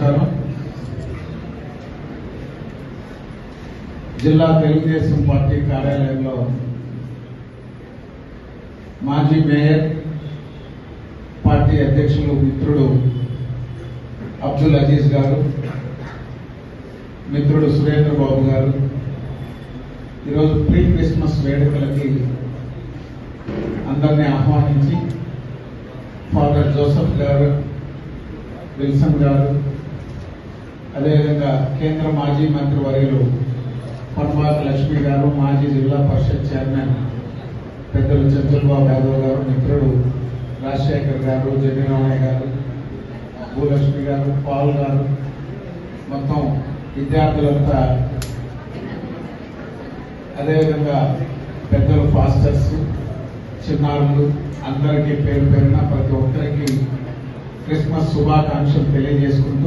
నమస్కారం. జిల్లా తెలుగుదేశం పార్టీ కార్యాలయంలో మాజీ మేయర్, పార్టీ అధ్యక్షులు మిత్రుడు అబ్దుల్ అజీజ్ గారు, మిత్రుడు సురేంద్ర బాబు గారు ఈరోజు ప్రీ క్రిస్మస్ వేడుకలకి అందరినీ ఆహ్వానించి ఫాదర్ జోసెఫ్ గారు, విల్సన్ గారు, అదేవిధంగా కేంద్ర మాజీ మంత్రి వర్యులు పన్వాక లక్ష్మి గారు, మాజీ జిల్లా పరిషత్ చైర్మన్ పెద్దలు చంద్రబాబు యాదవ్ గారు, మిత్రుడు రాజశేఖర్ గారు, జగన్మోహన్ గారు, భూలక్ష్మి గారు, పాల్ గారు, మొత్తం విద్యార్థులంతా, అదేవిధంగా పెద్దలు ఫాస్టర్స్, చిన్నారులు అందరికీ పేరు పేరున ప్రతి ఒక్కరికి క్రిస్మస్ శుభాకాంక్షలు తెలియజేసుకుంటూ